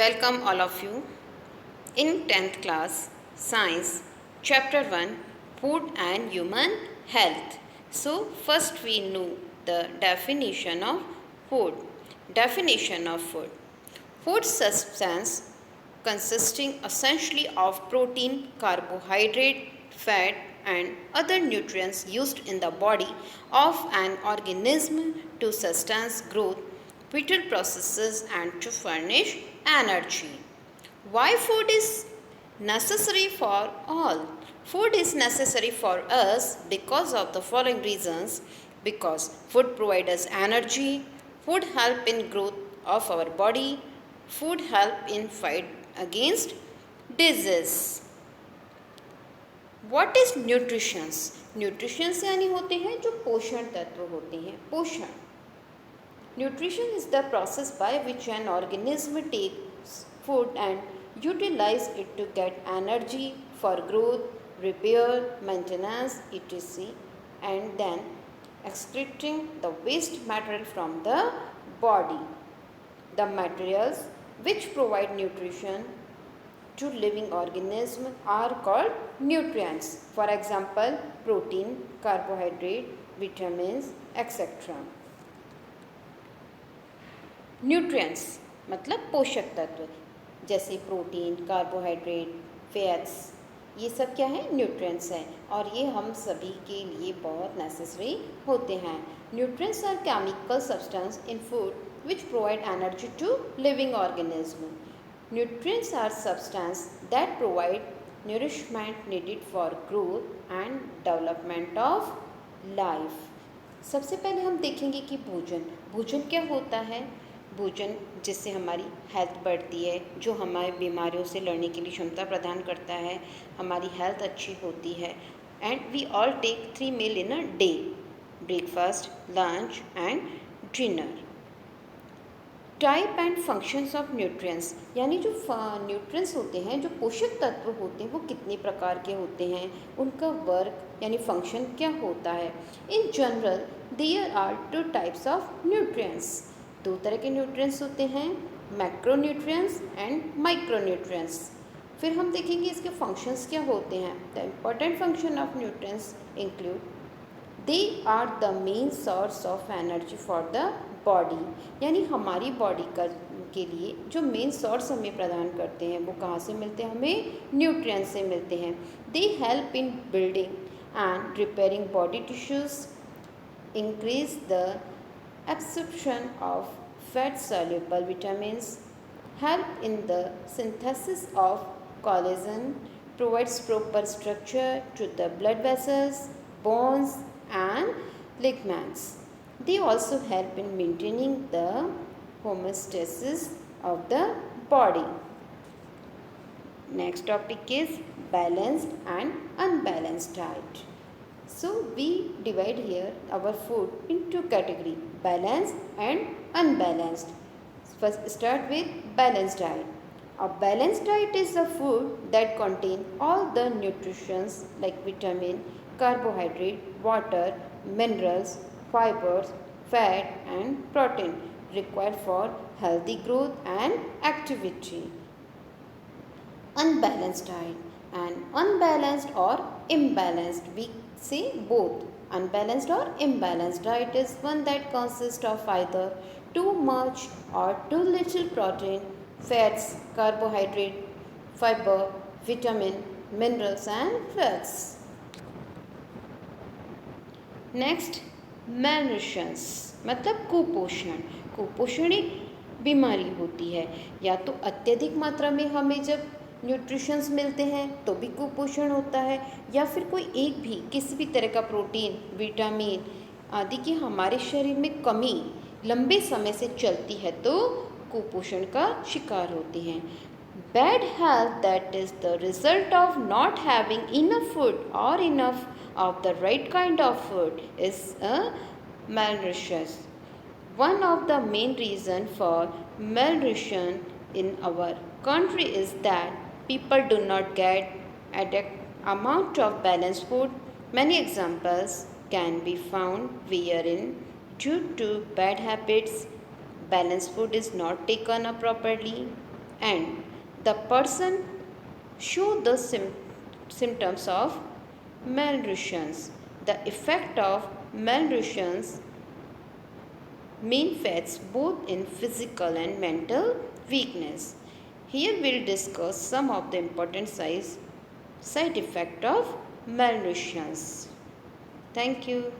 Welcome all of you in 10th class Science Chapter 1 Food and Human Health. So first we know the definition of food. Definition of food. Food substance consisting essentially of protein, carbohydrate, fat and other nutrients used in the body of an organism to sustain growth, vital processes and to furnish energy. Why food is necessary for all? Food is necessary for us because of the following reasons. Because food provides us energy, food help in growth of our body, food help in fight against disease. What is nutrition? Nutritions यानी होते हैं जो पोषण तत्व होते हैं. पोषण. Nutrition is the process by which an organism takes food and utilize it to get energy for growth, repair, maintenance, etc. and then excreting the waste material from the body. The materials which provide nutrition to living organisms are called nutrients. For example, protein, carbohydrate, vitamins, etc. Nutrients मतलब पोषक तत्व जैसे protein, carbohydrate, fats, ये सब क्या है? Nutrients हैं और ये हम सभी के लिए बहुत नेसेसरी होते हैं. Nutrients are chemical substance in food which provide energy to living organism. Nutrients are substance that provide nourishment needed for growth and development of life. सबसे पहले हम देखेंगे कि भोजन क्या होता है. भोजन जिससे हमारी हेल्थ बढ़ती है, जो हमारे बीमारियों से लड़ने के लिए क्षमता प्रदान करता है, हमारी हेल्थ अच्छी होती है. And we all take 3 meal in a day, breakfast, lunch and dinner. Type and functions of nutrients यानी जो न्यूट्रिएंट्स होते हैं, जो पोषक तत्व होते हैं, वो कितने प्रकार के होते हैं, उनका वर्क यानी फंक्शन क्या होता है. In general there are 2 types of nutrients. 2 तरह के न्यूट्रिएंट्स होते हैं, मैक्रोन्यूट्रिएंट्स एंड माइक्रोन्यूट्रिएंट्स. फिर हम देखेंगे इसके फंक्शंस क्या होते हैं. The important function of nutrients include they are the main source of energy for the body. यानी हमारी बॉडी का के लिए जो मेन सोर्स हमें प्रदान करते हैं वो कहाँ से मिलते हैं? हमें न्यूट्रिएंट्स से मिलते हैं. They help in building and repairing body tissues, increase the absorption of fat soluble vitamins, help in the synthesis of collagen, provides proper structure to the blood vessels, bones and ligaments. They also help in maintaining the homeostasis of the body. Next topic is balanced and unbalanced diet. So we divide here our food into category balanced and unbalanced. First start with balanced diet. A balanced diet is a food that contain all the nutrients like vitamin, carbohydrate, water, minerals, fibers, fat and protein required for healthy growth and activity. Unbalanced diet. And unbalanced or imbalanced, we say both. Unbalanced or imbalanced diet is one that consists of either too much or too little protein, fats, carbohydrate, fiber, vitamin, minerals and fats. Next, malnutrition मतलब कुपोषण. कुपोषण एक बीमारी होती है. या तो अत्यधिक मात्रा में हमें जब न्यूट्रिशंस मिलते हैं तो भी कुपोषण होता है, या फिर कोई एक भी किसी भी तरह का प्रोटीन, विटामिन आदि की हमारे शरीर में कमी लंबे समय से चलती है तो कुपोषण का शिकार होते हैं. Bad health that is the result of not having enough food और enough of the right kind of food is a malnutrition. One of the main reasons for malnutrition in our country is that people do not get adequate amount of balanced food. Many examples can be found wherein due to bad habits, balanced food is not taken up properly. and the person show the symptoms of malnutrition. The effect of malnutrition manifests both in physical and mental weakness. Here we'll discuss some of the important side effects of malnutrition. Thank you.